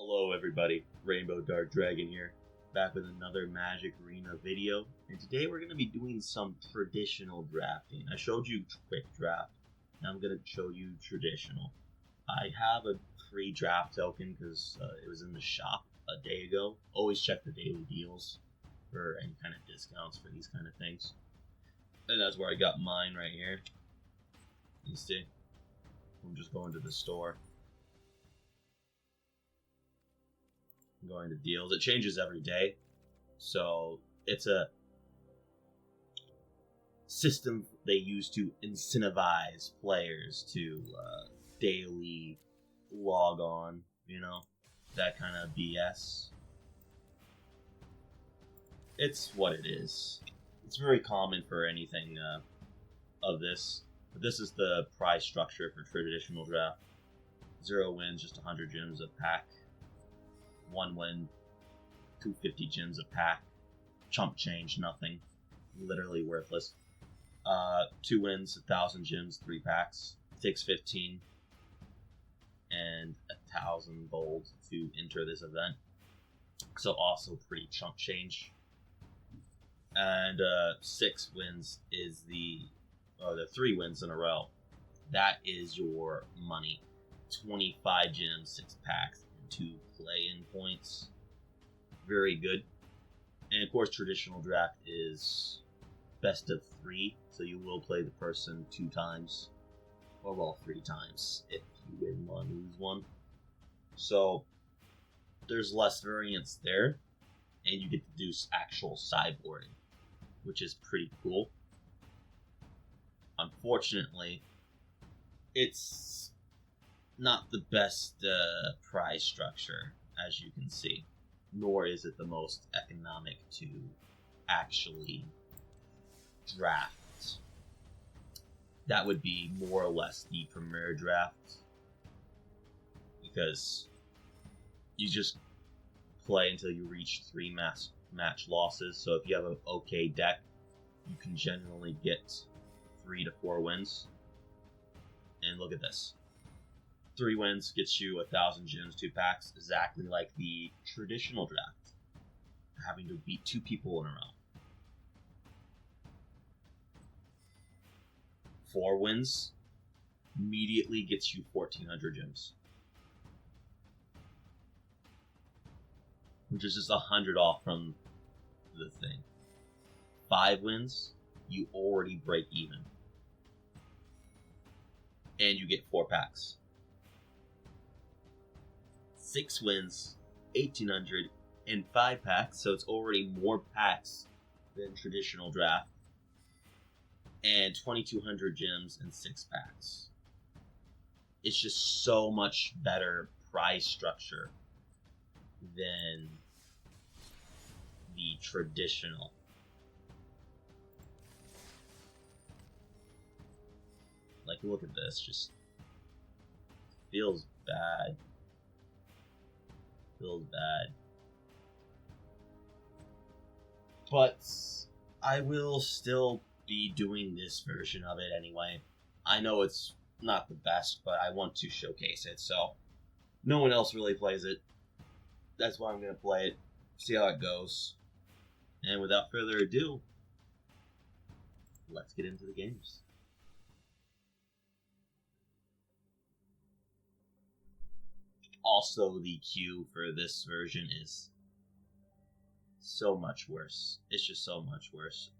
Hello everybody, Rainbow Dark Dragon here, back with another Magic Arena video, and today we're going to be doing some traditional drafting. I showed you quick draft, now I'm going to show you traditional. I have a free draft token because it was in the shop a day ago. Always check the daily deals for any kind of discounts for these kind of things. And that's where I got mine right here. You see, I'm just going to the store. Going to deals. It changes every day, so it's a system they use to incentivize players to daily log on, you know, that kind of BS. It's what it is. It's very common for anything of this, but this is the prize structure for traditional draft. 0 wins, just 100 gems a pack. 1 win, 250 gems a pack. Chump change, nothing. Literally worthless. 2 wins, 1,000 gems, 3 packs. Takes 15 and 1,000 gold to enter this event. So also pretty chump change. And 6 wins is the 3 wins in a row. That is your money. 25 gems, 6 packs. 2 play-in points. Very good. And of course, traditional draft is best of 3, so you will play the person 2 times, or well, 3 times if you win 1, lose 1. So there's less variance there, and you get to do actual sideboarding, which is pretty cool. Unfortunately, it's not the best prize structure, as you can see, nor is it the most economic to actually draft. That would be more or less the premier draft, because you just play until you reach 3 match losses. So if you have an okay deck, you can generally get 3 to 4 wins. And look at this. 3 wins gets you 1,000 gems, 2 packs, exactly like the traditional draft, having to beat 2 people in a row. 4 wins immediately gets you 1,400 gems, which is just 100 off from the thing. 5 wins, you already break even, and you get 4 packs. 6 wins, 1,800, and 5 packs, so it's already more packs than traditional draft, and 2,200 gems and 6 packs. It's just so much better prize structure than the traditional. Like, look at this, just feels bad. Feels bad. But I will still be doing this version of it anyway. I know it's not the best, but I want to showcase it, so no one else really plays it. That's why I'm going to play it, see how it goes. And without further ado, let's get into the games. Also, the queue for this version is so much worse. It's just so much worse.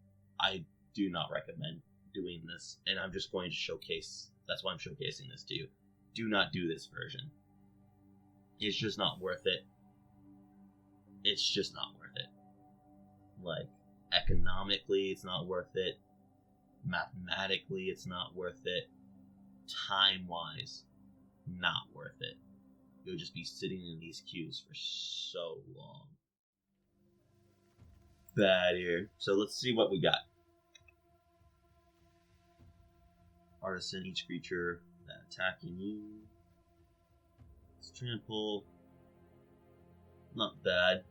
I do not recommend doing this, and I'm just going to showcase. That's why I'm showcasing this to you. Do not do this version. It's just not worth it. It's just not worth it. Like, economically, it's not worth it. Mathematically, it's not worth it. Time-wise, not worth it. You'll just be sitting in these queues for so long. Bad here. So let's see what we got. Artisan, each creature that attacking you. Let's trample. Not bad.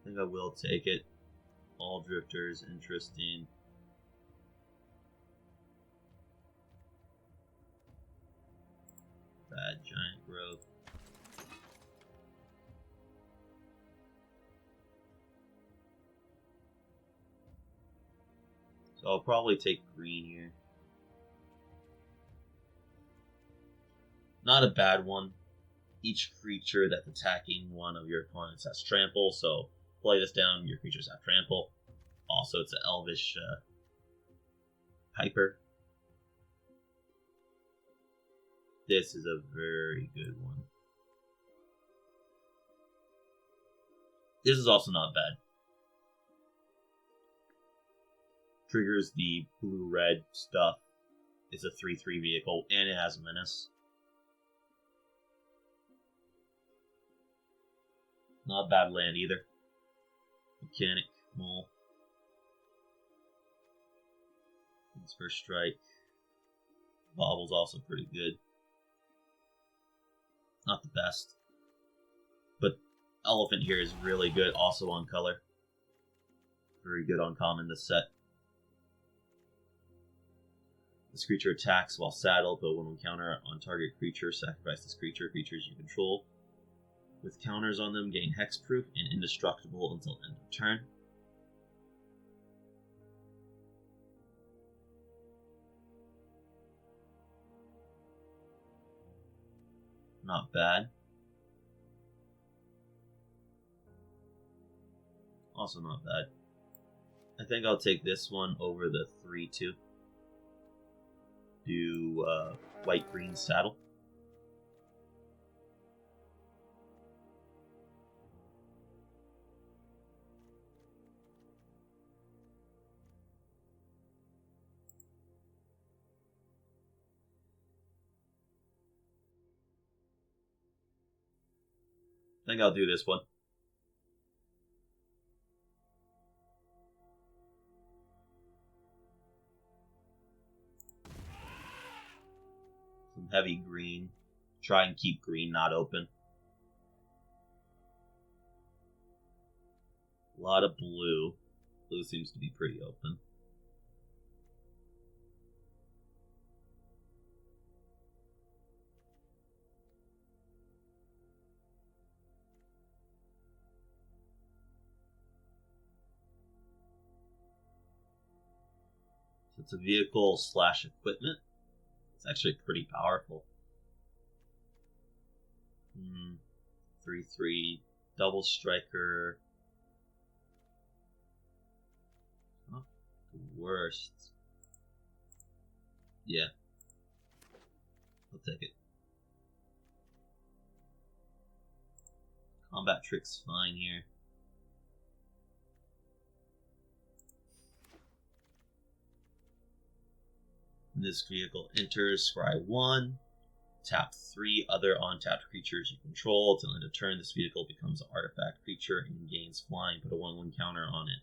I think I will take it. All drifters, interesting. bad. Giant growth. So I'll probably take green here. Not a bad one. Each creature that's attacking one of your opponents has trample, so play this down, your creatures have trample. Also, it's an elvish Piper. This is a very good one. This is also not bad. Triggers the blue-red stuff. It's a 3/3 vehicle, and it has menace. Not a bad land either. Mechanic, Mole. It's first strike. Bobble's also pretty good. Not the best. But Elephant here is really good, also on color. Very good on common this set. This creature attacks while saddled, but when we counter on target creature, sacrifice this creature. Creatures you control with counters on them gain hexproof and indestructible until end of turn. Not bad. Also not bad. I think I'll take this one over the 3/2. Do white-green saddle. I think I'll do this one. Some heavy green. Try and keep green not open. A lot of blue. Blue seems to be pretty open. So it's a vehicle / equipment. It's actually pretty powerful. 3/3 double striker. Not the worst. Yeah. I'll take it. Combat trick's fine here. When this vehicle enters, scry 1. Tap 3 other untapped creatures you control. Till end of turn, this vehicle becomes an artifact creature and gains flying. Put a 1/1 counter on it.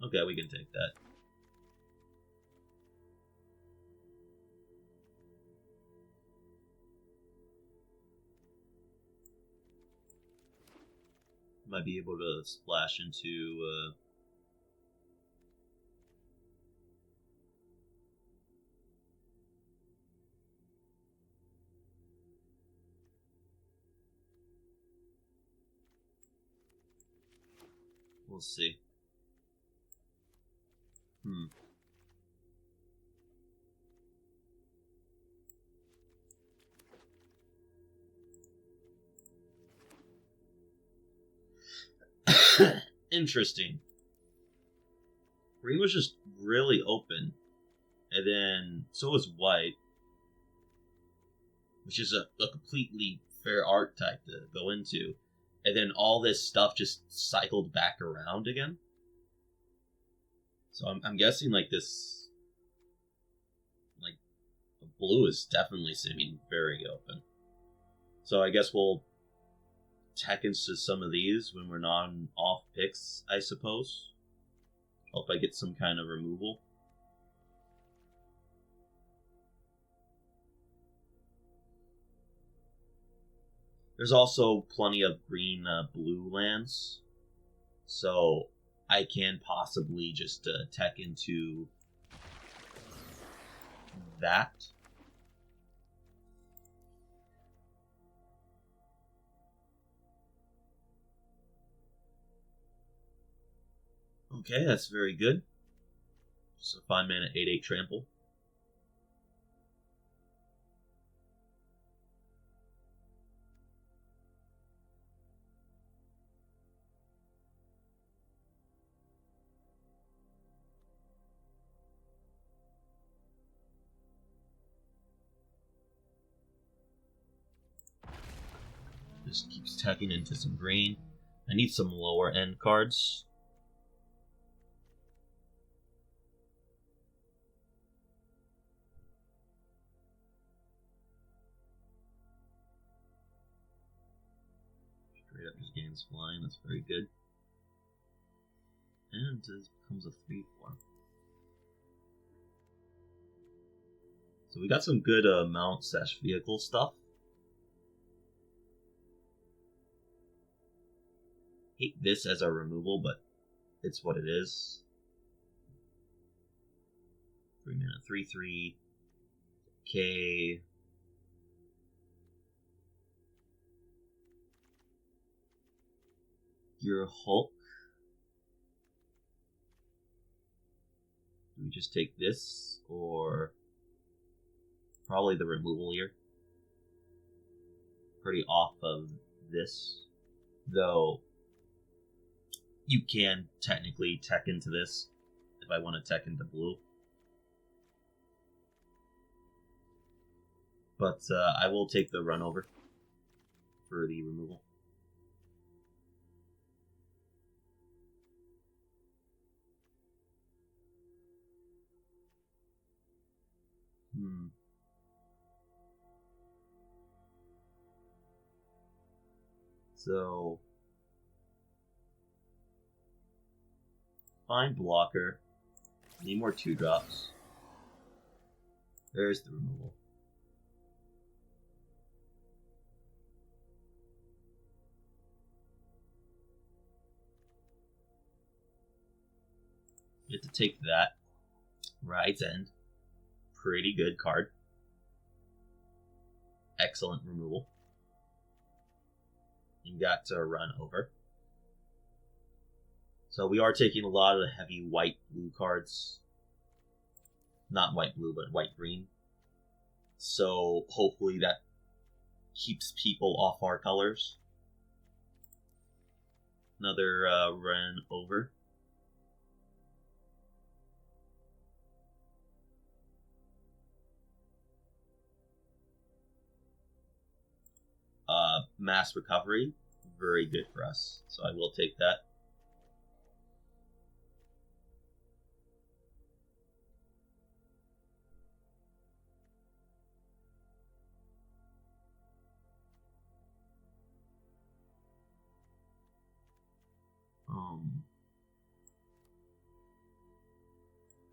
Okay, we can take that. Might be able to splash into we'll see. Interesting. Green was just really open, and then so was white, which is a completely fair art type to go into, and then all this stuff just cycled back around again. So I'm guessing like this, like blue is definitely seeming very open. So I guess we'll tech into some of these when we're not on off picks, I suppose. Hope I get some kind of removal. There's also plenty of green blue lands, so I can possibly just tech into that. Okay, that's very good. Just a 5-mana 8/8 trample. Just keeps teching into some green. I need some lower end cards. Straight up just gains flying, that's very good. And it becomes a 3/4. So we got some good mount/vehicle stuff. Hate this as a removal, but it's what it is. 3-mana 3/3. Okay. Your Hulk. Do we just take this, or probably the removal here? Pretty off of this, though. You can technically tech into this if I want to tech into blue. But I will take the run over for the removal. So, fine blocker. Need more 2-drops. There's the removal. You have to take that. Ride's End. Pretty good card. Excellent removal. You got to run over. So we are taking a lot of the heavy white-blue cards. Not white-blue, but white-green. So hopefully that keeps people off our colors. Another run over. Mass recovery, very good for us. So I will take that.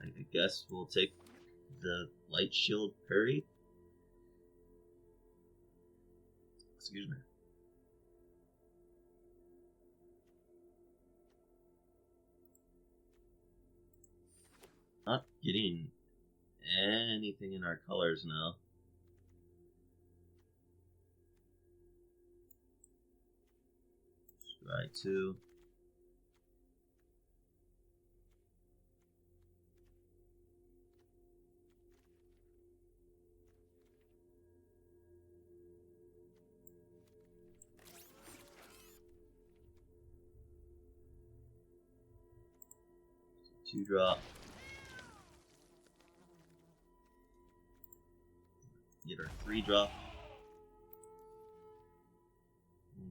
I guess we'll take the Light Shield Parry. Excuse me. Not getting anything in our colors now. Try to. Two-drop. Get our 3-drop.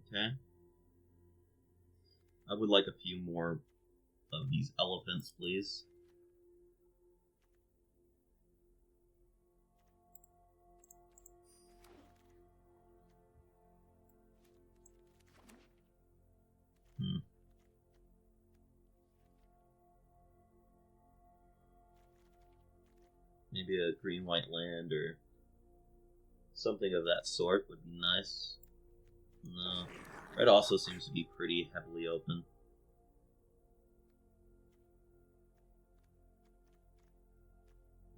Okay. I would like a few more of these elephants, please. Maybe a green-white land or something of that sort would be nice. No. Red also seems to be pretty heavily open.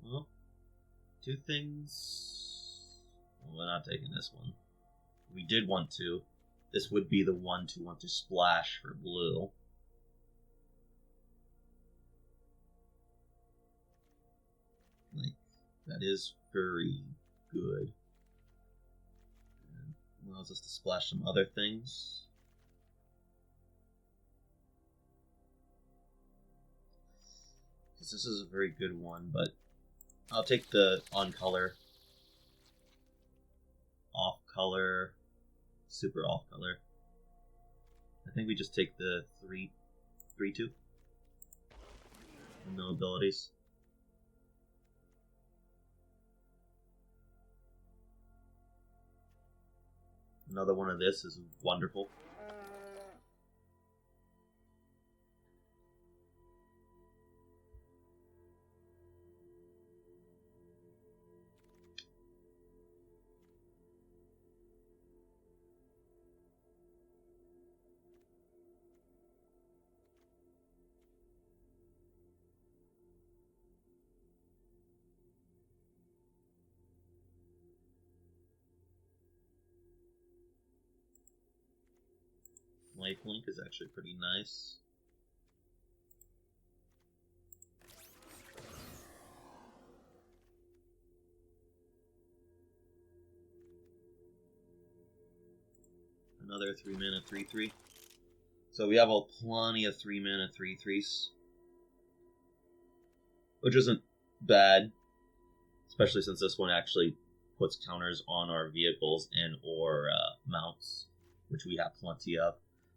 Well, two things. Well, we're not taking this one. We did want to. This would be the one to want to splash for blue. Like, that is very good. And allows us to splash some other things. Because this is a very good one, but I'll take the on color, off color, super off color. I think we just take the 3/2. And no abilities. Another one of this is wonderful. Lifelink is actually pretty nice. Another 3-mana 3/3. So we have plenty of 3-mana 3/3s, which isn't bad, especially since this one actually puts counters on our vehicles and or mounts, which we have plenty of.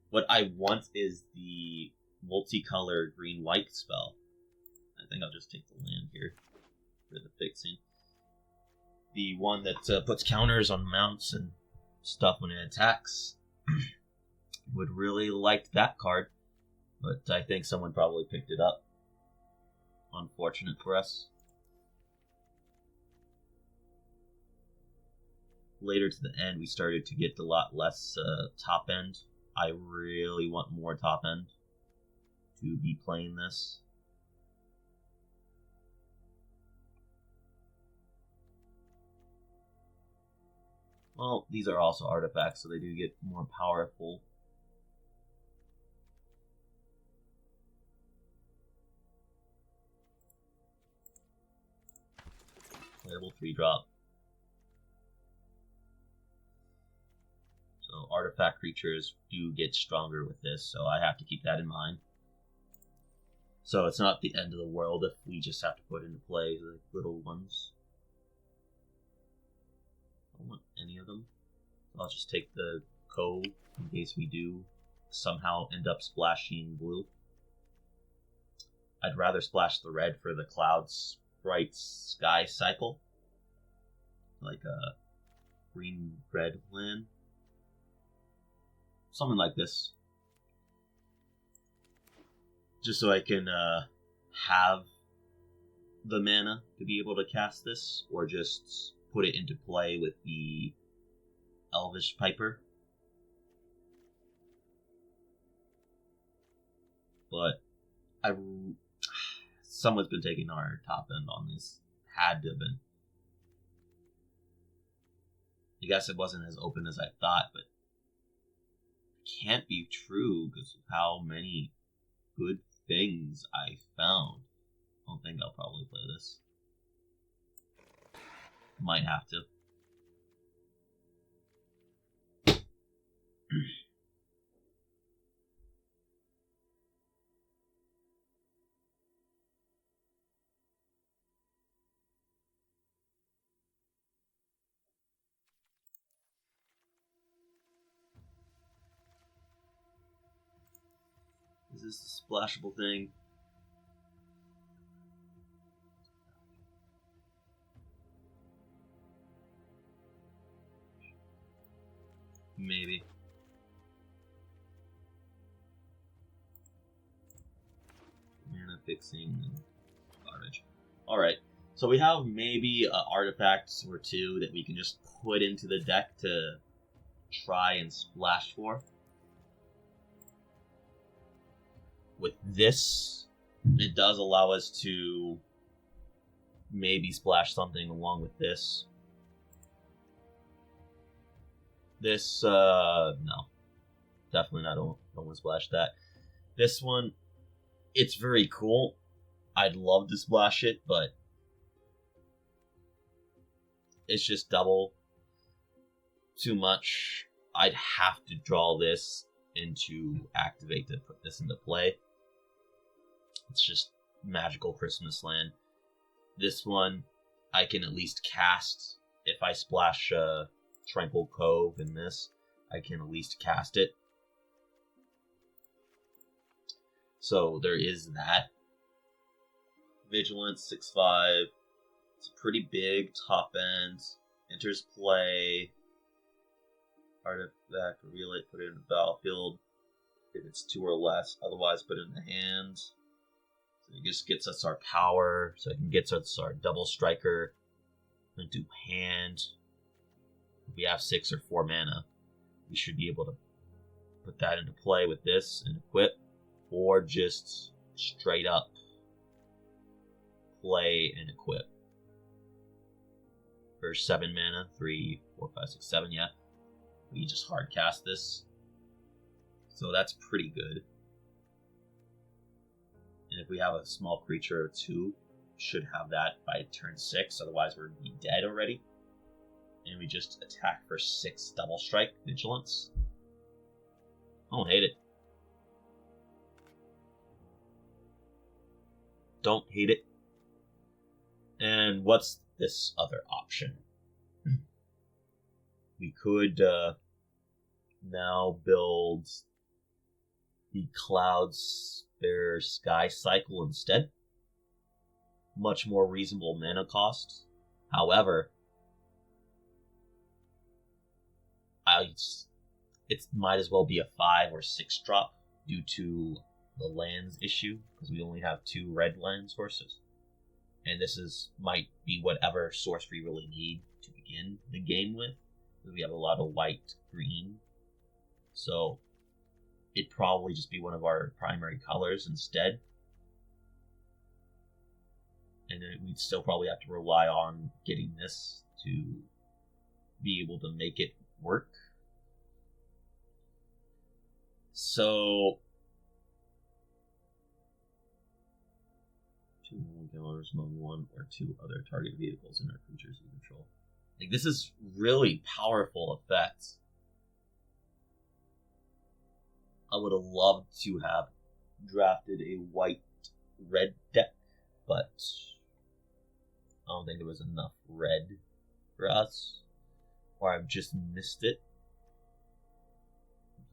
What I want is the multicolor green-white spell. I think I'll just take the land here for the fixing. The one that puts counters on mounts and stuff when it attacks. Would really like that card, but I think someone probably picked it up. Unfortunate for us. Later to the end, we started to get a lot less top end. I really want more top end to be playing this. Well, these are also artifacts, so they do get more powerful. Playable 3-drop. So artifact creatures do get stronger with this, so I have to keep that in mind. So it's not the end of the world if we just have to put into play the little ones. I don't want any of them. I'll just take the code in case we do somehow end up splashing blue. I'd rather splash the red for the Clouds Bright Sky cycle. Like a green-red land. Something like this. Just so I can have the mana to be able to cast this, or just put it into play with the Elvish Piper. But someone's been taking our top end on this. Had to have been. I guess it wasn't as open as I thought, but it can't be true because of how many good things I found. I don't think I'll probably play this. Might have to. Is this a splashable thing? Maybe. Mana fixing and garbage. Alright, so we have maybe artifacts or two that we can just put into the deck to try and splash for. With this, it does allow us to maybe splash something along with this. This, no. Definitely not, don't want to splash that. This one, it's very cool. I'd love to splash it, but it's just double. Too much. I'd have to draw this into activate to put this into play. It's just magical Christmas land. This one, I can at least cast. If I splash Tranquil Cove in this, I can at least cast it. So there is that. Vigilance, 6/5. It's pretty big, top end. Enters play. Artifact, reveal it, put it in the battlefield. If it's 2 or less, otherwise put it in the hand. So it just gets us our power, so it can get us our double striker into hand. If we have 6 or 4 mana, we should be able to put that into play with this and equip, or just straight up play and equip. For 7 mana, 3, 4, 5, 6, 7, yeah. We just hard cast this. So that's pretty good. And if we have a small creature or 2, should have that by turn 6, otherwise we're be dead already. And we just attack for 6 double strike vigilance. Don't hate it. Don't hate it. And what's this other option? We could now build the Cloudspare Sky Cycle instead. Much more reasonable mana cost. However, it might as well be a 5 or 6 drop due to the lands issue, because we only have 2 red land sources. And this might be whatever source we really need to begin the game with. We have a lot of white, green. So it'd probably just be one of our primary colors instead. And then we'd still probably have to rely on getting this to be able to make it work. So 2 counters among 1 or 2 other target vehicles in our creatures we control. Like, this is really powerful effect. I would have loved to have drafted a white-red deck, but I don't think there was enough red for us, or I've just missed it.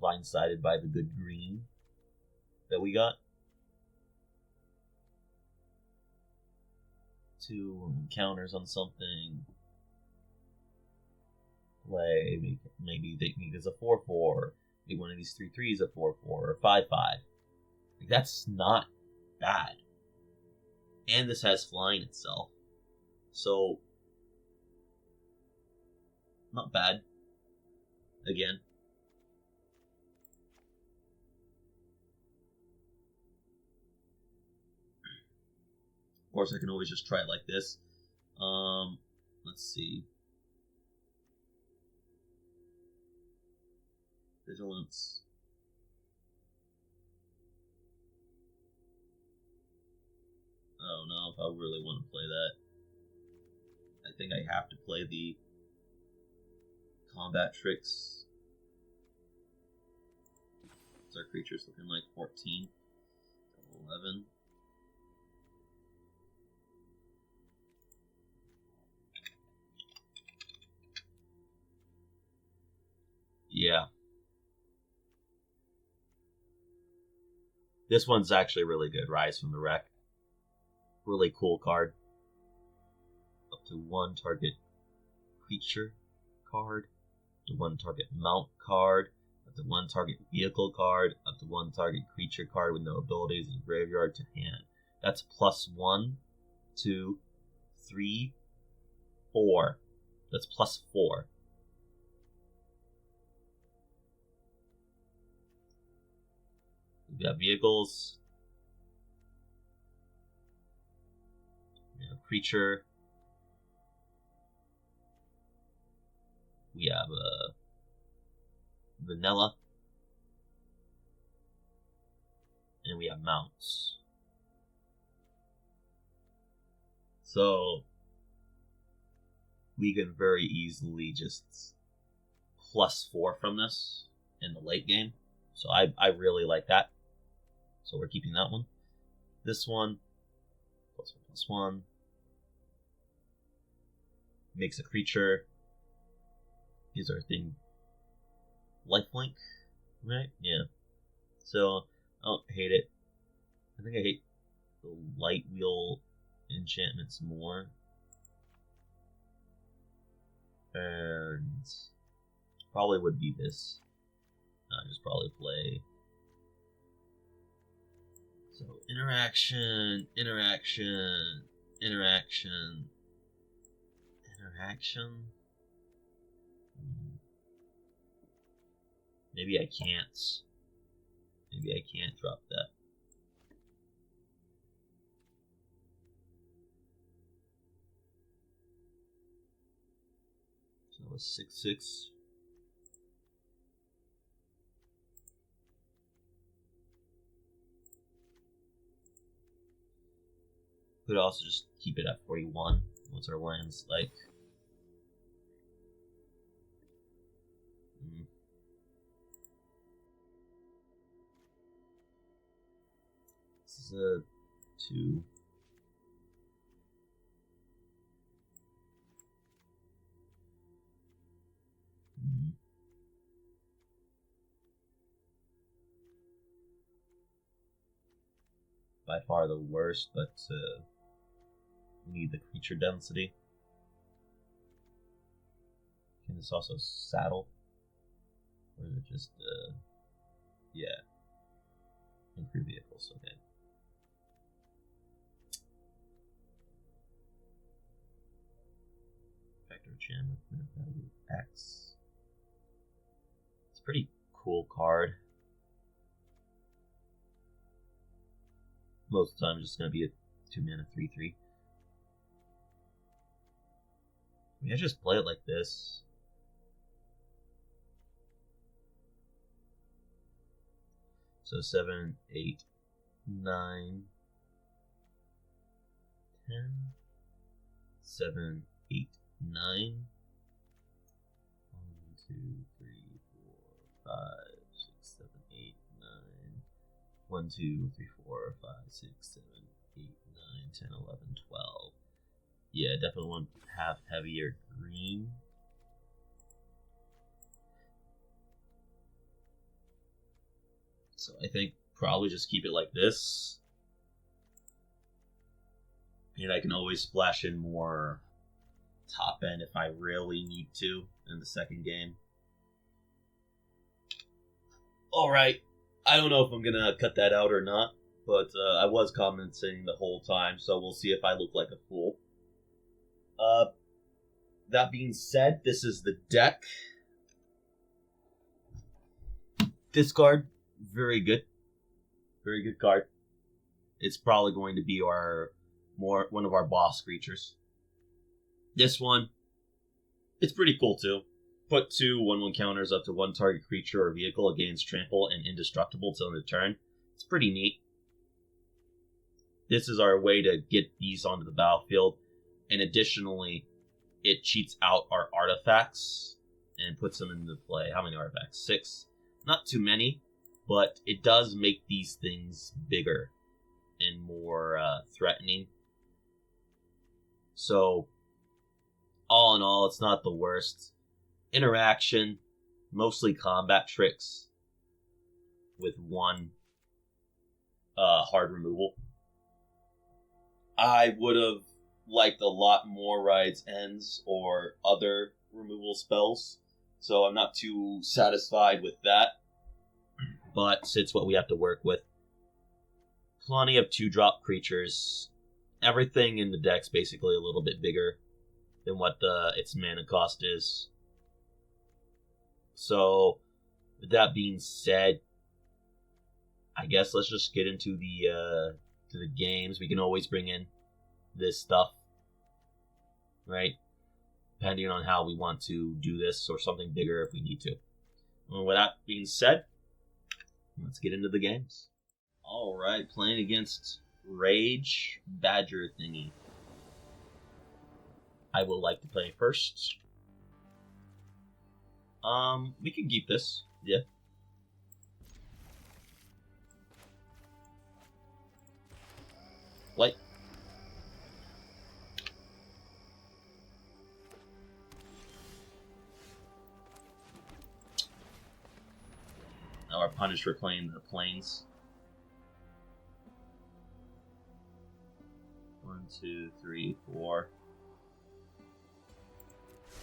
Blindsided by the good green that we got. 2 counters on something. Play, maybe they make this a 4/4. Maybe one of these 3/3s a 4/4 or 5/5. Like, that's not bad. And this has flying itself. So, not bad. Again. Of course, I can always just try it like this. Let's see. Vigilance. I don't know if I really want to play that. I think I have to play the combat tricks. What's our creatures looking like? 14. 11. Yeah. This one's actually really good. Rise from the Wreck. Really cool card. Up to 1 target creature card. Up to 1 target mount card. Up to 1 target vehicle card. Up to 1 target creature card with no abilities in graveyard to hand. That's +1, 2, 3, 4. That's +4. We got vehicles. We have creature. We have vanilla, and we have mounts. So we can very easily just +4 from this in the late game. So I really like that. So we're keeping that one. This one, +1/+1. Makes a creature. Gives our thing lifelink, right? Yeah. So I don't hate it. I think I hate the light wheel enchantments more. And probably would be this. I just probably play. So interaction. Maybe I can't. Maybe I can't drop that. So that was 6/6. Could also just keep it at 41. What's our lands like? This is a 2. By far the worst, but we need the creature density. Can this also saddle? Or is it just, yeah. Improve vehicles, okay. Vector enchantment, value X. It's a pretty cool card. Most of the time it's just going to be a 2-mana 3/3. I mean, I just play it like this. So 7, 8, 9, 10. 7, 8, 9. 1, 2, 3, 4, 5, 6, 7, 8, 9. 1, 2, 3, 4, 5, 6, 7, 8, 9, 10, 11, 12. Yeah, definitely want to have heavier green. So I think probably just keep it like this. And I can always splash in more top end if I really need to in the second game. Alright. I don't know if I'm gonna cut that out or not, but I was commenting the whole time, so we'll see if I look like a fool. That being said, this is the deck. This card, very good. Very good card. It's probably going to be one of our boss creatures. This one, it's pretty cool too. Put 2 1/1 counters up to 1 target creature or vehicle against trample and indestructible till end of turn. It's pretty neat. This is our way to get these onto the battlefield. And additionally, it cheats out our artifacts and puts them into play. How many artifacts? 6. Not too many, but it does make these things bigger and more threatening. So, all in all, it's not the worst. Interaction, mostly combat tricks with 1 hard removal. I would have liked a lot more Ride's Ends or other removal spells, so I'm not too satisfied with that. But it's what we have to work with. Plenty of 2-drop creatures. Everything in the deck's basically a little bit bigger than what its mana cost is. So, with that being said, I guess let's just get into the games. We can always bring in this stuff, right? depending on how we want to do this, or something bigger if we need to. Well, with that being said, let's get into the games. Alright, playing against Rage Badger Thingy. I would like to play first. We can keep this. Yeah. Light. Now we're punished for playing the planes. 1, 2, 3, 4.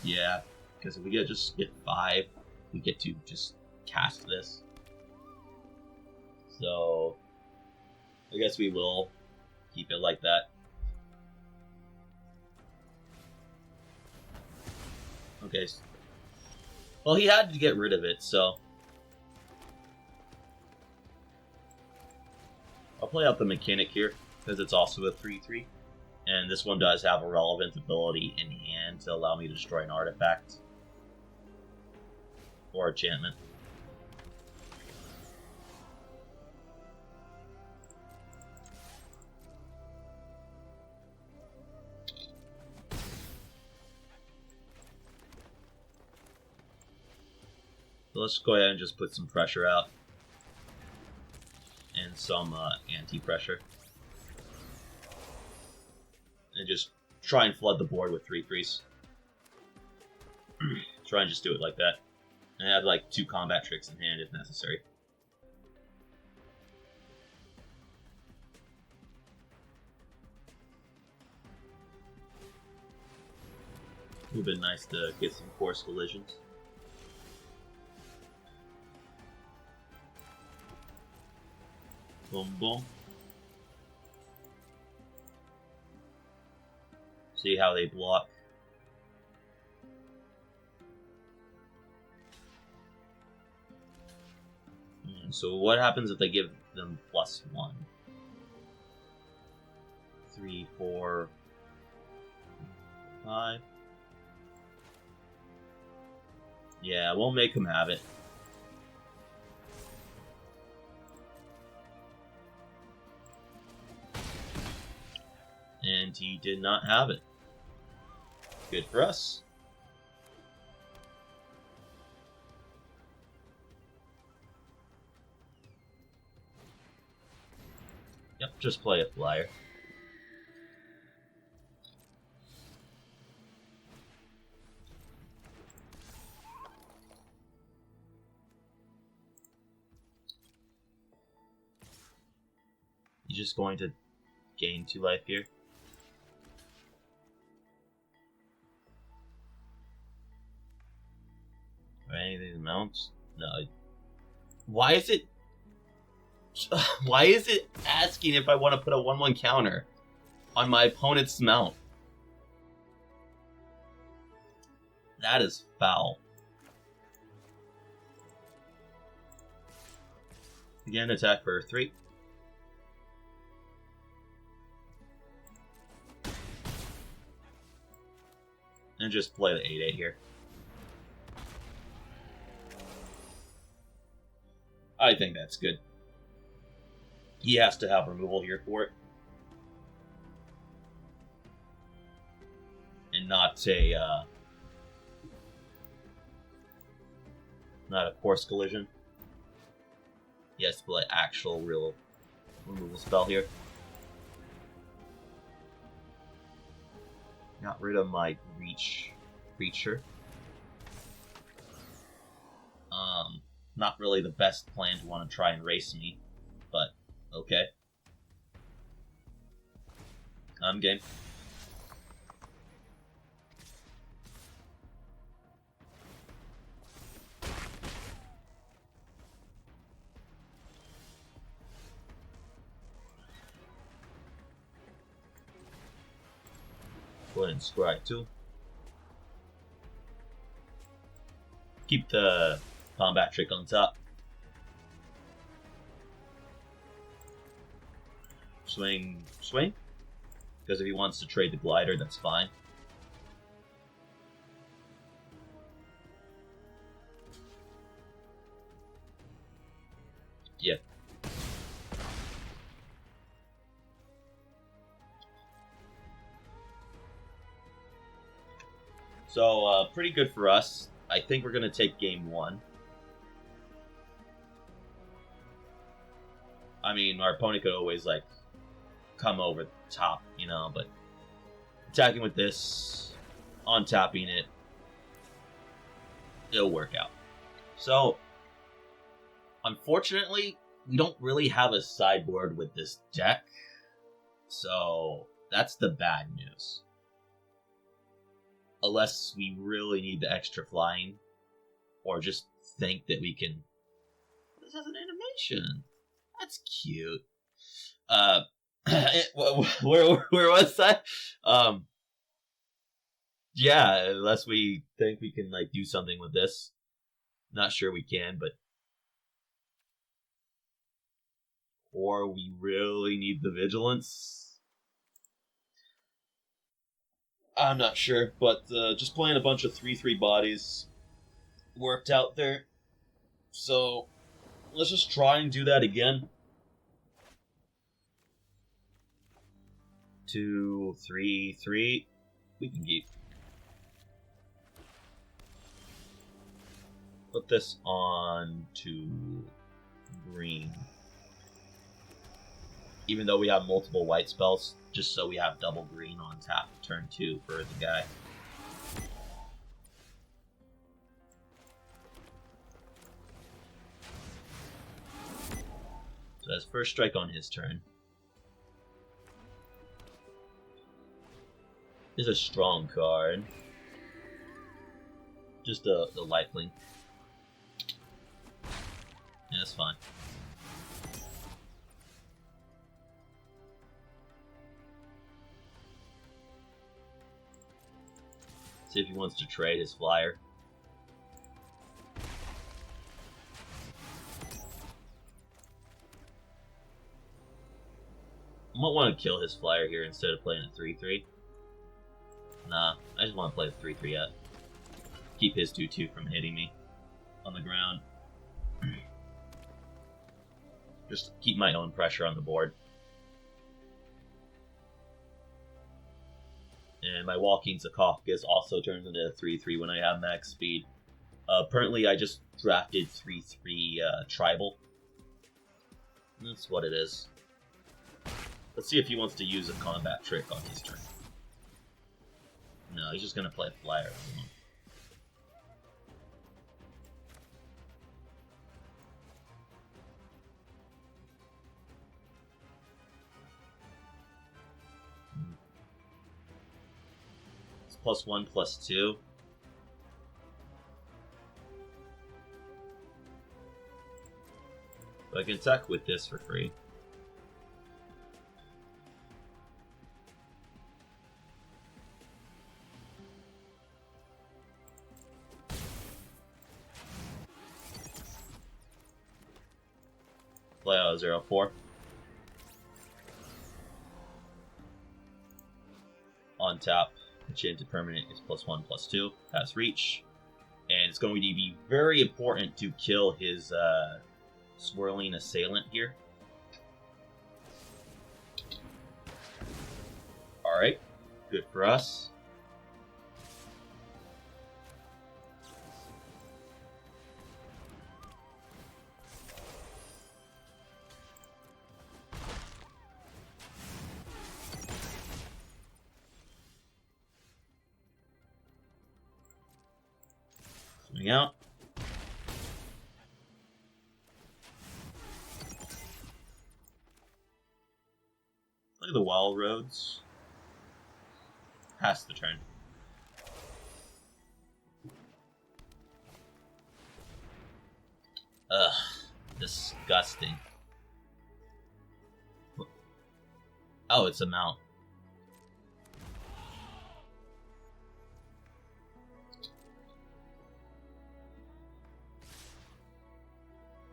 Yeah, because if we just get 5, we get to just cast this. So I guess we will keep it like that. Okay. Well, he had to get rid of it, so I'll play out the mechanic here, because it's also a 3/3. And this one does have a relevant ability in hand to allow me to destroy an artifact. Or enchantment. So let's go ahead and just put some pressure out. And some anti-pressure. And just try and flood the board with 3/3s. Try and just do it like that. And have like 2 combat tricks in hand if necessary. It would have been nice to get some force collisions. Boom, boom. See how they block. So what happens if they give them +1? 3, 4, 5. Yeah, we'll make him have it. And he did not have it. Good for us. Yep, just play a flyer. You're just going to gain 2 life here. Or anything mounts? No. Why is it asking if I want to put a 1/1 counter on my opponent's mount? That is foul. Again, attack for 3. And just play the 8/8 here. I think that's good. He has to have removal here for it. And not a force collision. He has to play actual real removal spell here. Got rid of my Reacher. Not really the best plan to want to try and race me, but okay. I'm game. Go ahead and scry 2. Keep the combat trick on top. Swing. Because if he wants to trade the glider, that's fine. So, pretty good for us. I think we're going to take game 1. I mean, our opponent could always, like, come over the top, you know, but attacking with this, untapping it, it'll work out. So, unfortunately, we don't really have a sideboard with this deck, so that's the bad news. Unless we really need the extra flying, or just think that we can... This has an animation. That's cute. Where was that? Yeah, unless we think we can like do something with this. Not sure we can, but or we really need the vigilance. I'm not sure, but just playing a bunch of 3/3 bodies worked out there. So let's just try and do that again. 2, 3, 3. We can keep. Put this on to green. Even though we have multiple white spells, just so we have double green on tap turn 2 for the guy. So that's first strike on his turn. Is a strong card. Just the lifelink. Yeah, that's fine. See if he wants to trade his flyer. I might want to kill his flyer here instead of playing a 3/3. Nah, I just want to play a 3/3 yet. Keep his 2/2 from hitting me on the ground. Just keep my own pressure on the board. And my Walking Sarcophagus also turns into a 3/3 when I have max speed. Apparently I just drafted 3/3 Tribal. That's what it is. Let's see if he wants to use a combat trick on his turn. No, he's just going to play a flyer. It's +1, +2. But I can attack with this for free. Play out 0/4. On tap, enchanted permanent is +1, +2. Has reach. And it's going to be very important to kill his swirling assailant here. Alright, good for us. Swing out. Look at the wild roads. Pass the turn. Ugh, disgusting. Oh, it's a mount.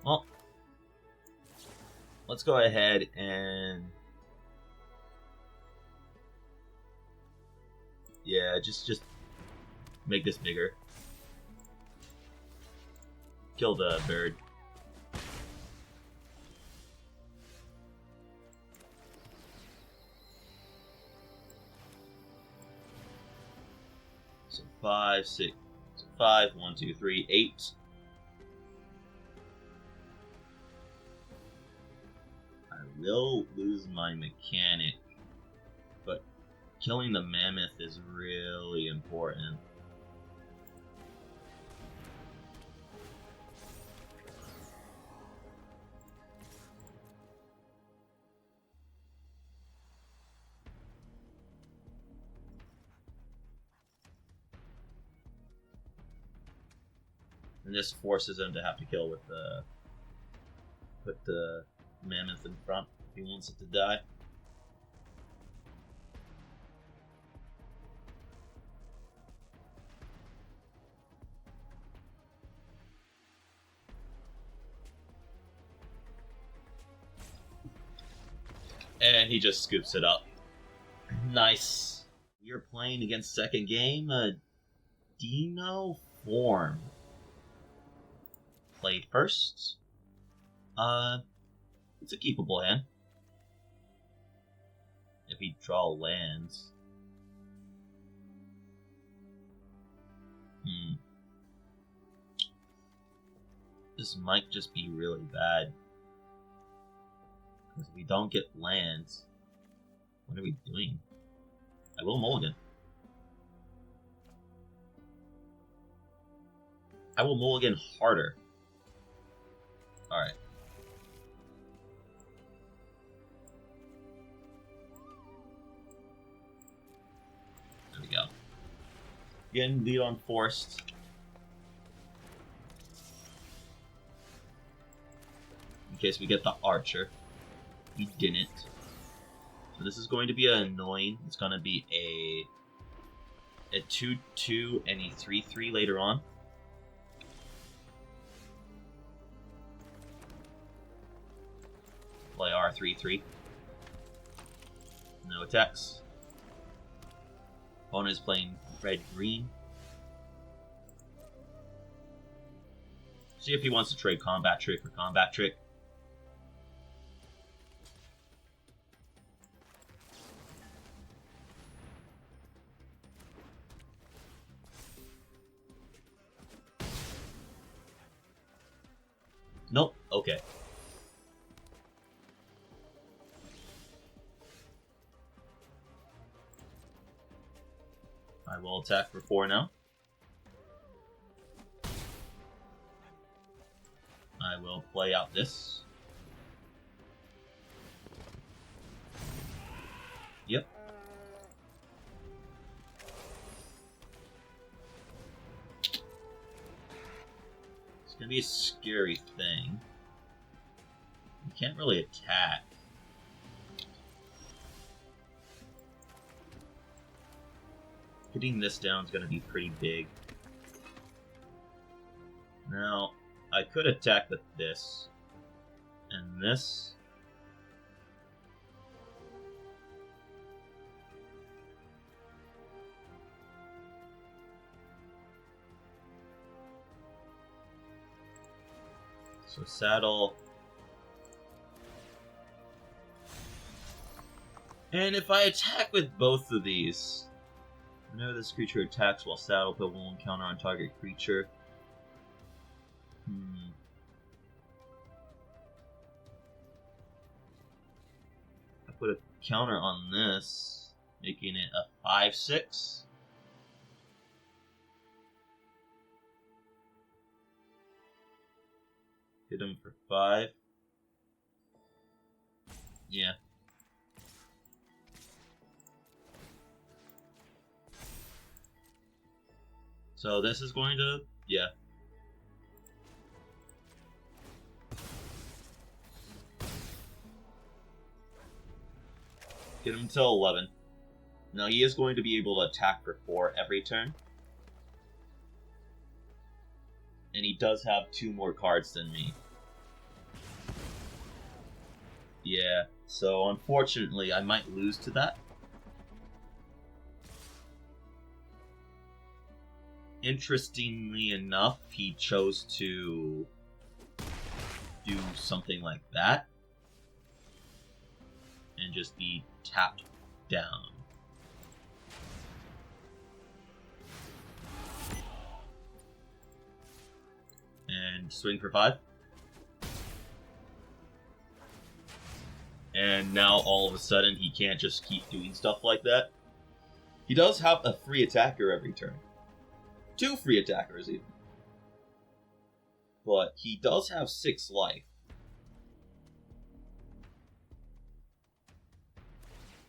Well, let's go ahead and yeah, just make this bigger. Kill the bird. So 5, 6, so 5, 1, 2, 3, 8. I will lose my mechanic, but killing the mammoth is really important. And this forces him to have to kill with put the mammoth in front if he wants it to die. And he just scoops it up. Nice. You're playing against second game, Dino Form. Play first. It's a keepable hand. If he draw lands. This might just be really bad. Because if we don't get lands, what are we doing? I will mulligan. I will mulligan harder. Alright. There we go. Again, lead on forced. In case we get the archer. We didn't. So this is going to be annoying. It's going to be a 2-2 and a 3-3 later on. Play R3-3. No attacks. Opponent is playing red-green. See if he wants to trade combat trick for combat trick. Nope. Okay. I will attack for 4 now. I will play out this. Yep. It's gonna be a scary thing. You can't really attack. Hitting this down is going to be pretty big. Now, I could attack with this and this. So saddle. And if I attack with both of these, whenever this creature attacks while saddle, put 1 counter on target creature. I put a counter on this, making it a 5/6. Hit him for 5. Yeah. So this is going to, yeah. Get him to 11. Now he is going to be able to attack for 4 every turn. And he does have 2 more cards than me. Yeah, so unfortunately I might lose to that. Interestingly enough, he chose to do something like that and just be tapped down. and swing for 5. And now all of a sudden he can't just keep doing stuff like that. He does have a free attacker every turn. 2 free attackers even. But he does have 6 life.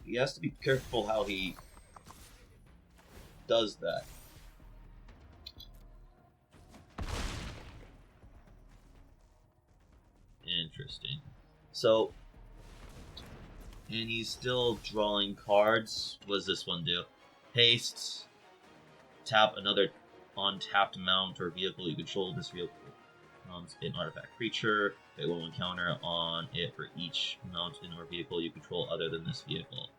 He has to be careful how he does that. Interesting. So, and he's still drawing cards. What does this one do? Haste. Tap another untapped mount or vehicle you control. This vehicle mounts an artifact creature. It will encounter on it for each mountain or vehicle you control other than this vehicle.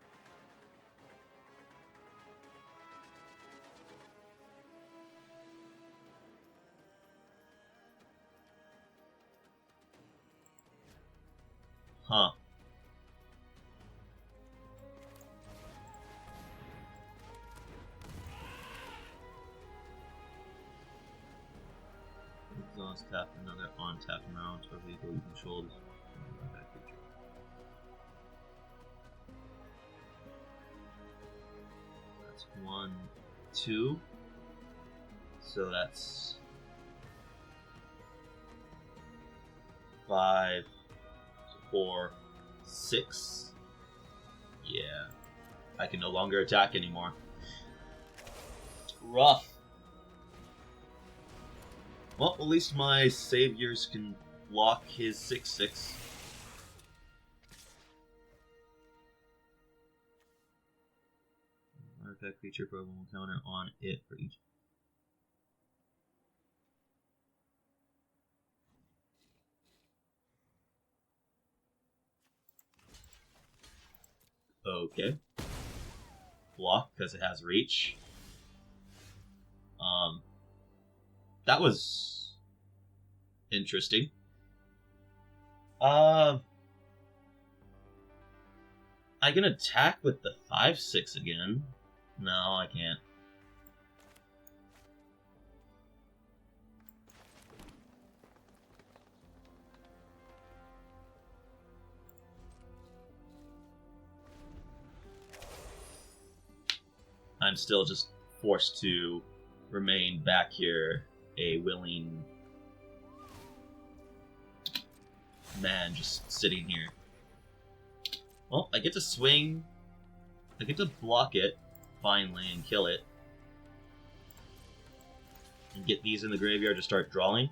Huh. Exhaust tap another on-tap mount or vehicle you control. That's 1, 2. So that's 5, 4, 6. Yeah. I can no longer attack anymore. Rough. Well, at least my saviors can block his 6/6. Artifact creature program will counter on it for each. Okay. Block because it has reach. That was interesting. I can attack with the 5/6 again. No, I can't. I'm still just forced to remain back here, a willing man just sitting here. Well, I get to swing. I get to block it, finally, and kill it. And get these in the graveyard to start drawing.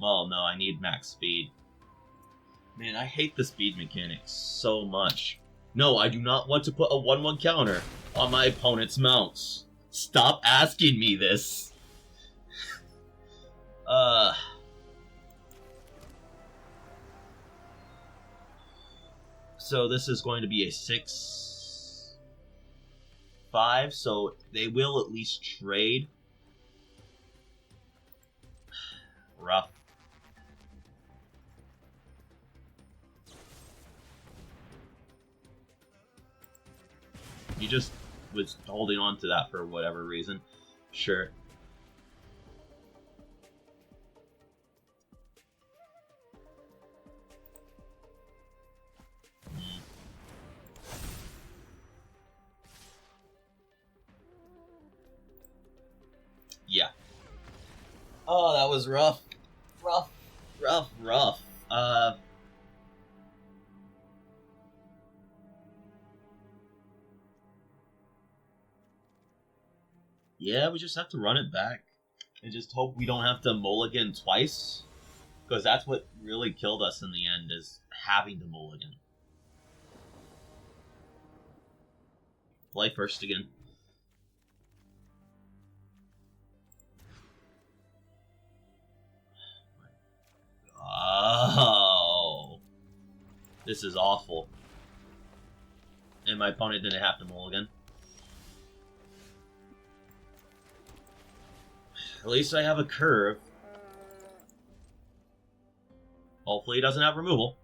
Well, no, I need max speed. Man, I hate the speed mechanic so much. No, I do not want to put a 1/1 counter on my opponent's mounts. Stop asking me this. So this is going to be a 6/5, so they will at least trade. Rough. He just was holding on to that for whatever reason. Sure. Yeah. Oh, that was rough. Rough. Yeah, we just have to run it back. And just hope we don't have to mulligan twice. Because that's what really killed us in the end, is having to mulligan. Play first again. Oh. This is awful. And my opponent didn't have to mulligan. At least I have a curve. Hopefully he doesn't have removal.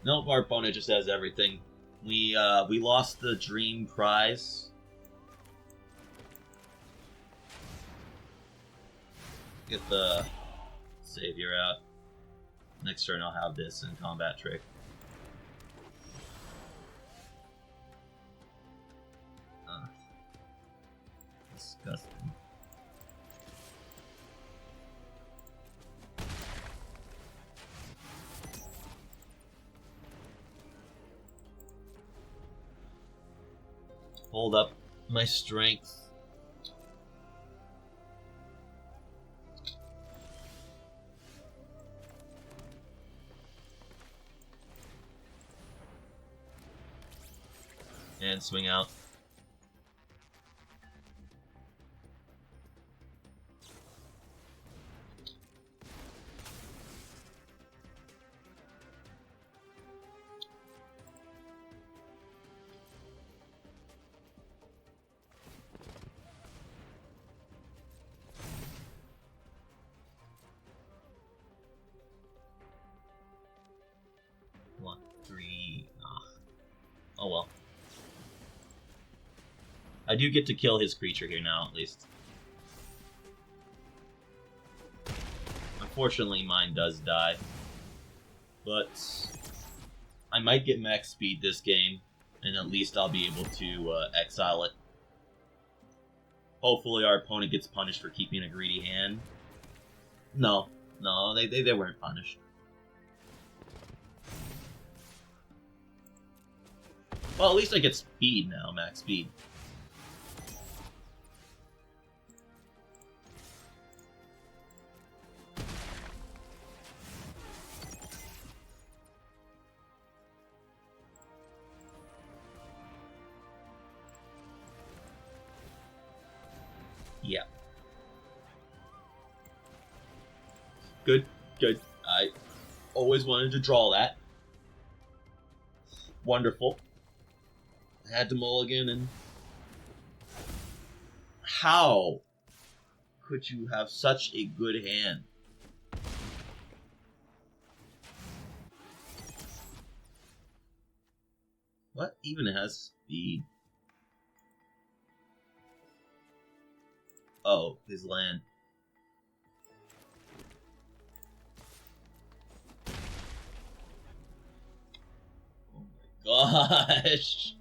Nope, our opponent just has everything. We lost the dream prize Get the Savior out. Next turn I'll have this in combat trick. Disgusting. Hold up my strength. And swing out. One, three. Oh well. I do get to kill his creature here now, at least. Unfortunately, mine does die. But I might get max speed this game, and at least I'll be able to exile it. Hopefully our opponent gets punished for keeping a greedy hand. No, they weren't punished. Well, at least I get speed now, max speed. Yeah. Good, good. I always wanted to draw that. Wonderful. I had to mulligan, and how could you have such a good hand? What even has speed? Oh, his land. Oh my gosh.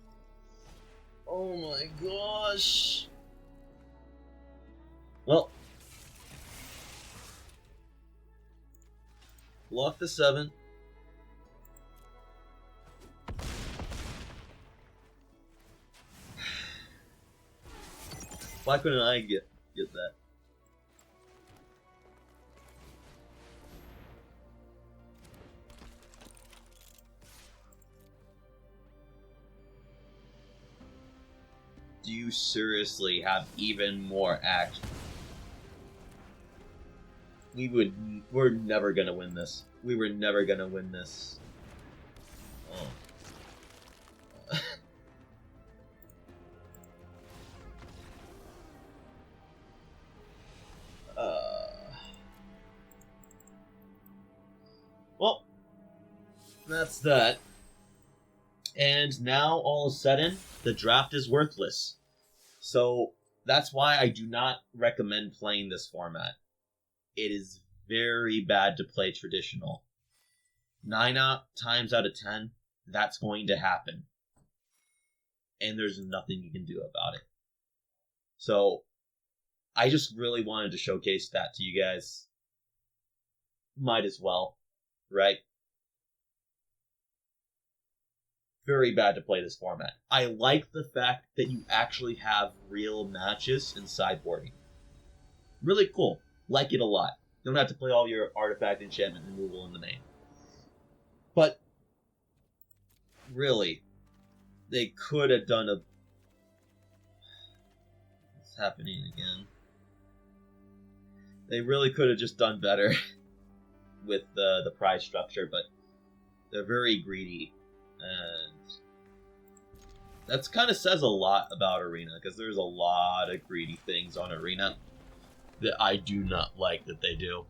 Oh my gosh. Well. Block the 7. Why couldn't I get that? Do you seriously have even more action? We're never gonna win this. We were never gonna win this. Oh. Well, that's that. And now, all of a sudden, the draft is worthless. So, that's why I do not recommend playing this format. It is very bad to play traditional. 9 times out of 10, that's going to happen. And there's nothing you can do about it. So, I just really wanted to showcase that to you guys. Might as well, right? Very bad to play this format. I like the fact that you actually have real matches in sideboarding. Really cool. Like it a lot. You don't have to play all your artifact, enchantment, removal in the main. But, really, they could have done a... What's happening again? They really could have just done better with the prize structure, but they're very greedy. And that kind of says a lot about Arena, because there's a lot of greedy things on Arena that I do not like that they do.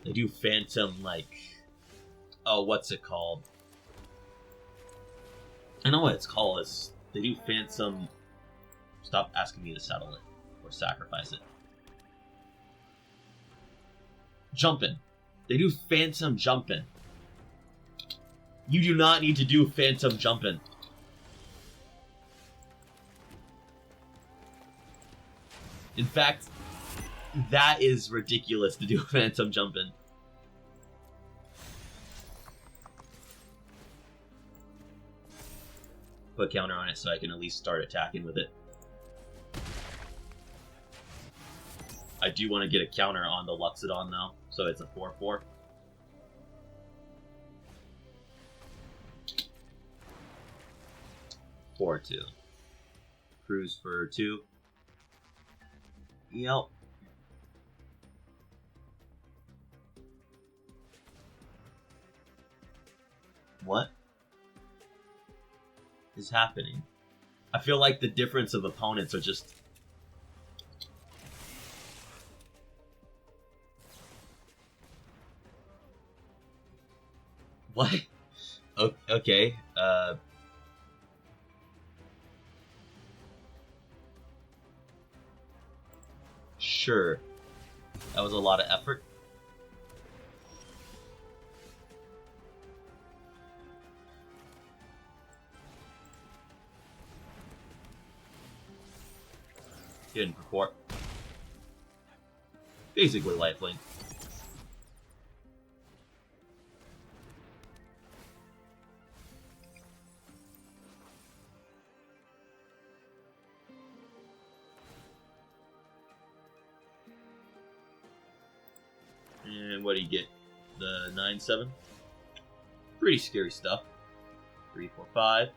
They do phantom, like... Oh, what's it called? I know what it's called. It's, they do phantom... Stop asking me to settle it. Or sacrifice it. jumping. They do phantom jumping. You do not need to do phantom jumping. In fact, that is ridiculous to do phantom jumping. Put counter on it so I can at least start attacking with it. I do want to get a counter on the Luxodon though, so it's a 4/4. For 2. Cruise for 2. Yep. What is happening? I feel like the difference of opponents are just... What? Okay, sure. That was a lot of effort. Didn't report. Basically lifelink. And what do you get? The 9/7? Pretty scary stuff. 3, 4, 5.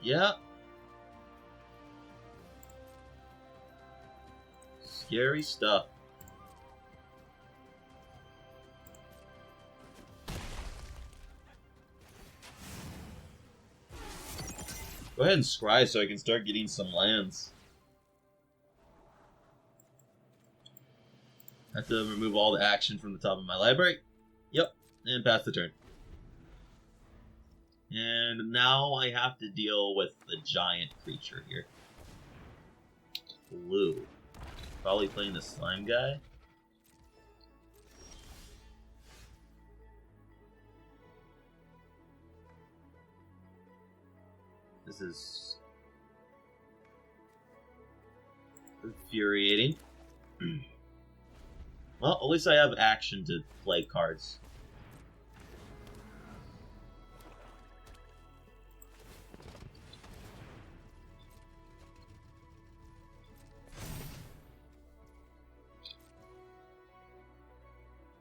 Yeah. Scary stuff. Go ahead and scry so I can start getting some lands. I have to remove all the action from the top of my library. Yep, and pass the turn. And now I have to deal with the giant creature here. Blue. Probably playing the slime guy. This is infuriating. Well, at least I have action to play cards.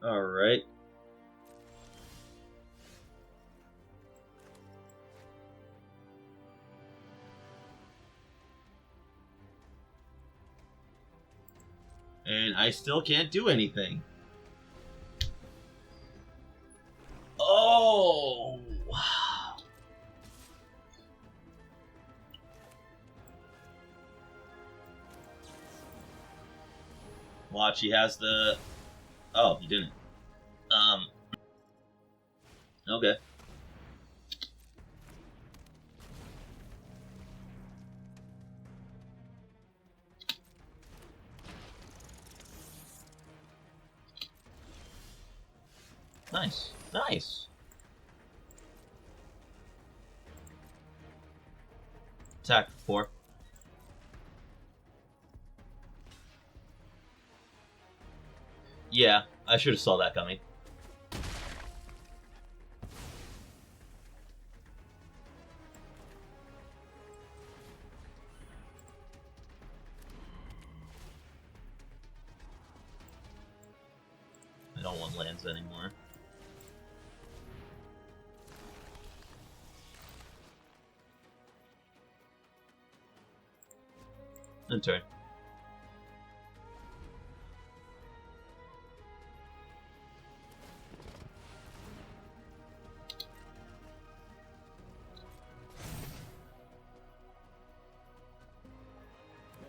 Alright. And I still can't do anything. Oh! Watch, he has the... Oh, he didn't. Okay. Nice. Nice. Attack for 4. Yeah, I should have saw that coming. I don't want lands anymore. And turn.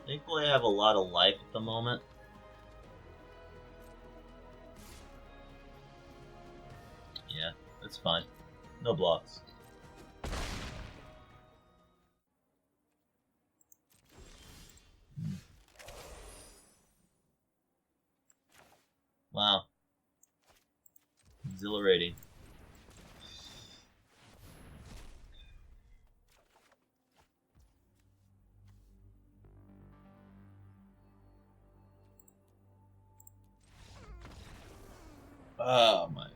Thankfully I have a lot of life at the moment. Yeah, that's fine. No blocks. Wow. Exhilarating. Oh my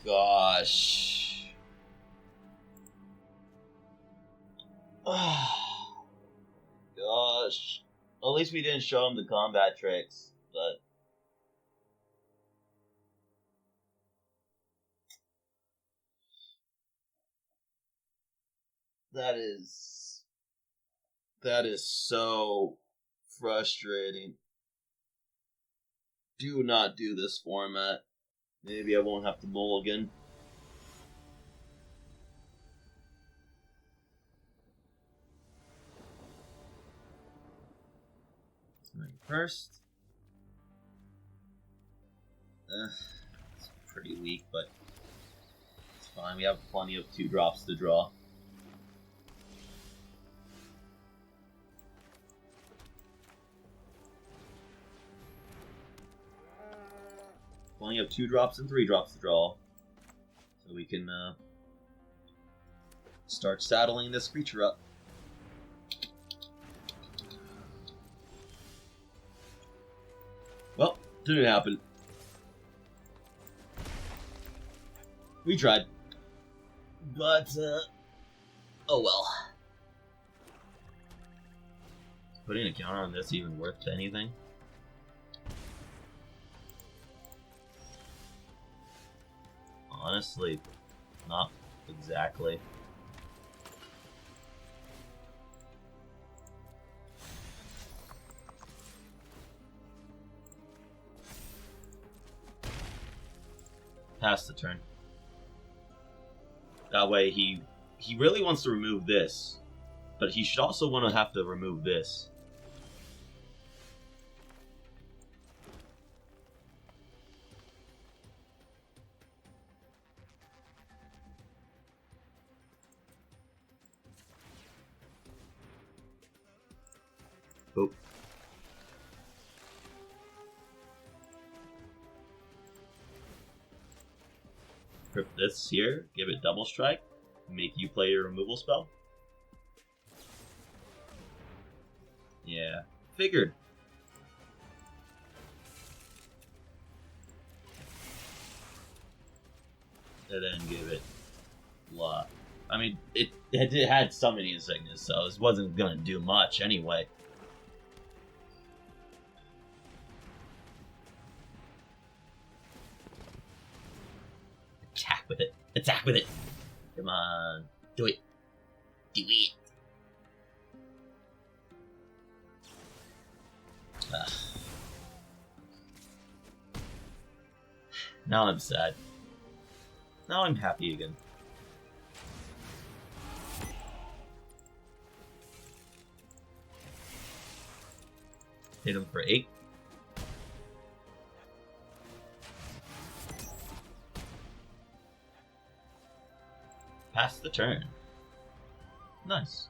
gosh. Oh gosh. At least we didn't show him the combat tricks, but that is so frustrating. Do not do this format. Maybe I won't have to mulligan. First. It's pretty weak, but it's fine. We have plenty of 2-drops to draw. Plenty of 2-drops and 3-drops to draw. So we can start saddling this creature up. Well, didn't happen. We tried. But, oh well. Is putting a counter on this even worth anything? Honestly, not exactly. Pass the turn. That way he really wants to remove this, but he should also want to have to remove this. Oop. Crypt this here, give it double strike, make you play your removal spell. Yeah, figured. And then give it blah. I mean, it had summoning insignia, so it wasn't gonna do much anyway. Attack with it. Attack with it. Come on. Do it. Do it. Ugh. Now I'm sad. Now I'm happy again. Hit him for 8. Pass the turn. Nice.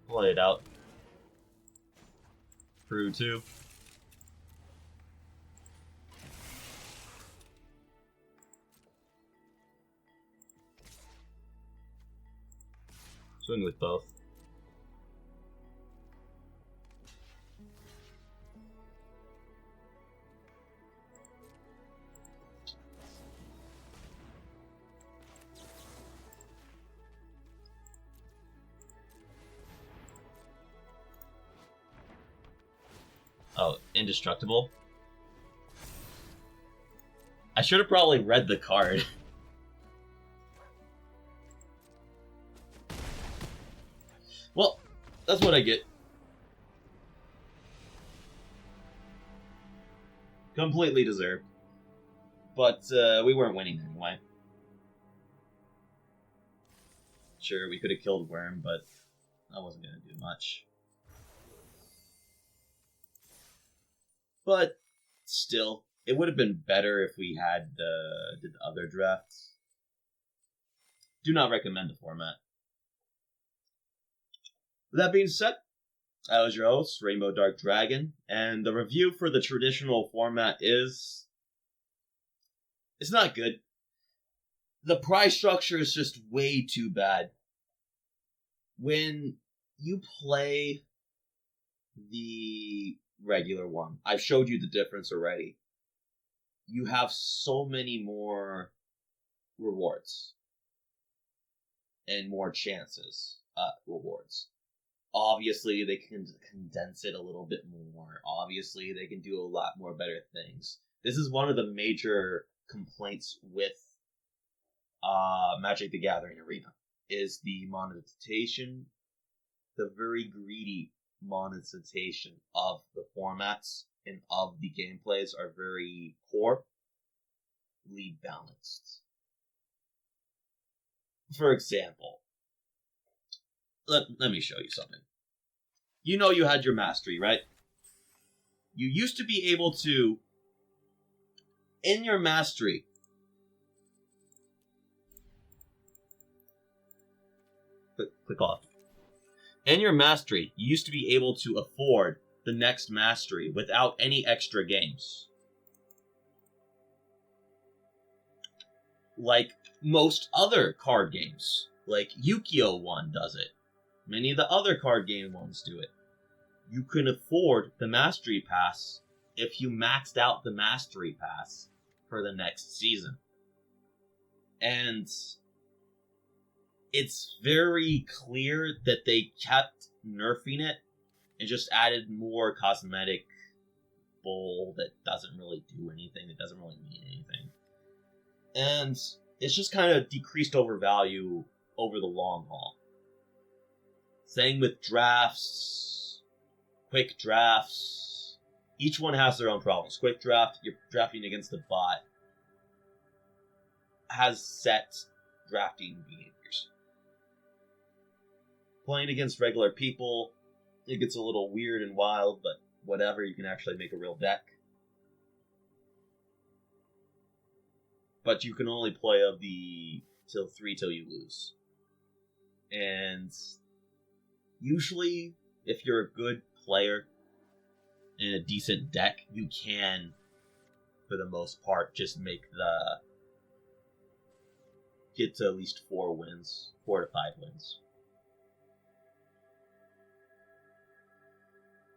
Play it out. Crew 2. Swing with both. Oh, indestructible? I should have probably read the card. Well, that's what I get. Completely deserved. But we weren't winning anyway. Sure, we could have killed Worm, but that wasn't going to do much. But still, it would have been better if we had did the other drafts. Do not recommend the format. With that being said, I was your host, Rainbow Dark Dragon, and the review for the traditional format is... it's not good. The prize structure is just way too bad. When you play the regular one, I've showed you the difference already. You have so many more rewards and more chances at rewards. Obviously, they can condense it a little bit more. Obviously, they can do a lot more better things. This is one of the major complaints with Magic the Gathering Arena, is the monetization, the very greedy monetization of the formats and of the gameplays are very poorly balanced. For example, let me show you something. You know you had your mastery, right? You used to be able to, in your mastery, click off. In your mastery, you used to be able to afford the next mastery without any extra games. Like most other card games. Like Yu-Gi-Oh! One does it. Many of the other card game ones do it. You can afford the Mastery Pass if you maxed out the Mastery Pass for the next season. And it's very clear that they kept nerfing it and just added more cosmetic bull that doesn't really do anything, that doesn't really mean anything. And it's just kind of decreased over value over the long haul. Same with drafts, quick drafts. Each one has their own problems. Quick draft, you're drafting against a bot, has set drafting behaviors. Playing against regular people, it gets a little weird and wild, but whatever, you can actually make a real deck. But you can only play of the till 3 till you lose. And usually, if you're a good player in a decent deck, you can, for the most part, just get to at least 4 wins, 4 to 5 wins.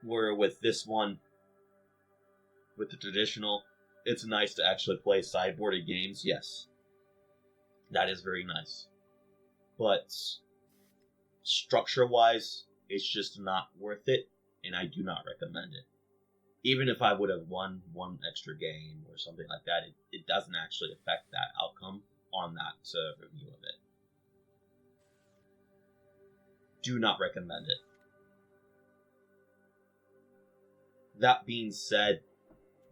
Where with this one, with the traditional, it's nice to actually play sideboarded games, yes. That is very nice. But structure-wise, it's just not worth it, and I do not recommend it. Even if I would have won one extra game or something like that, it doesn't actually affect that outcome on that review of it. Do not recommend it. That being said,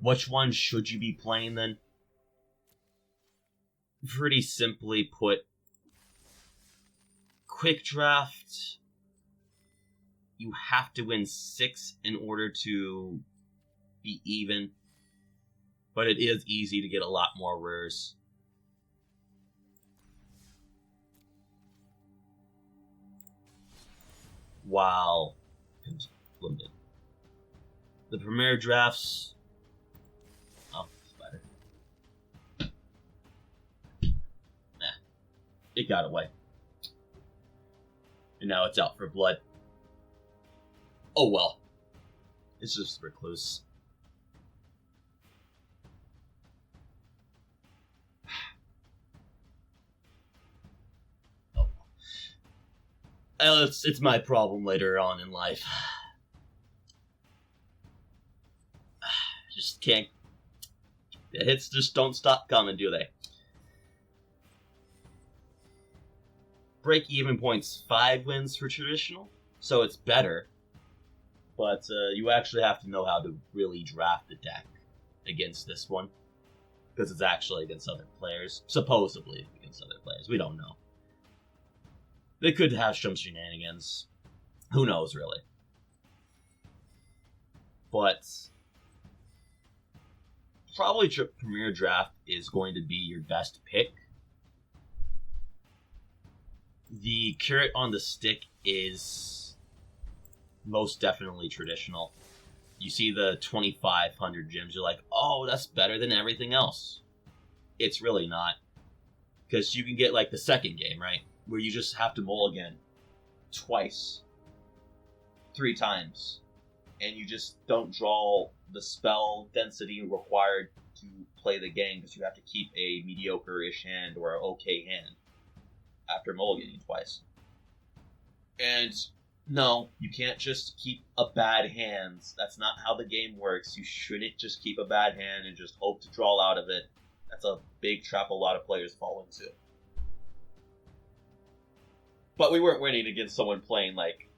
which one should you be playing then? Pretty simply put, quick draft, you have to win 6 in order to be even, but it is easy to get a lot more rares. While limited. The premier drafts, spider. Nah, it got away. And now it's out for blood. Oh well. It's just recluse. Oh well. It's my problem later on in life. Just can't. The hits just don't stop coming, do they? Break even points 5 wins for traditional, so it's better. But you actually have to know how to really draft the deck against this one. Because it's actually against other players. Supposedly against other players. We don't know. They could have some shenanigans. Who knows, really. But probably Premier Draft is going to be your best pick. The carrot on the stick is most definitely traditional. You see the 2,500 gems, you're like, oh, that's better than everything else. It's really not. Because you can get like the second game, right? Where you just have to mulligan twice, 3 times, and you just don't draw the spell density required to play the game because you have to keep a mediocre-ish hand or an okay hand after mulliganing twice. And no, you can't just keep a bad hand. That's not how the game works. You shouldn't just keep a bad hand and just hope to draw out of it. That's a big trap a lot of players fall into. But we weren't winning against someone playing, like,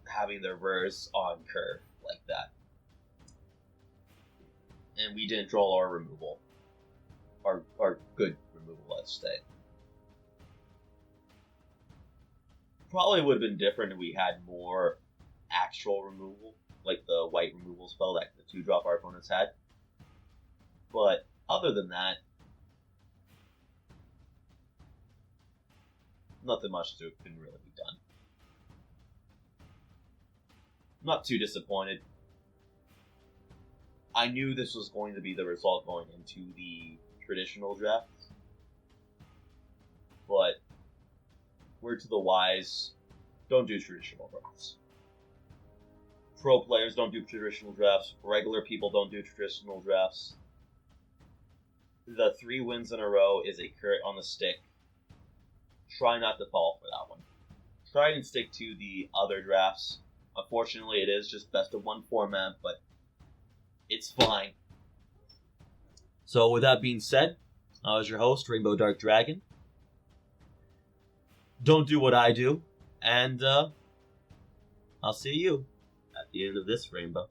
having their verse on curve like that. And we didn't draw our removal. Our good removal, let's say. Probably would have been different if we had more actual removal, like the white removal spell that the 2-drop our opponents had. But other than that, nothing much can really be done. I'm not too disappointed. I knew this was going to be the result going into the traditional draft. But word to the wise, don't do traditional drafts. Pro players don't do traditional drafts. Regular people don't do traditional drafts. The 3 wins in a row is a carrot on the stick. Try not to fall for that one. Try and stick to the other drafts. Unfortunately, it is just best of 1 format, but it's fine. So with that being said, I was your host, Rainbow Dark Dragon. Don't do what I do, and I'll see you at the end of this rainbow.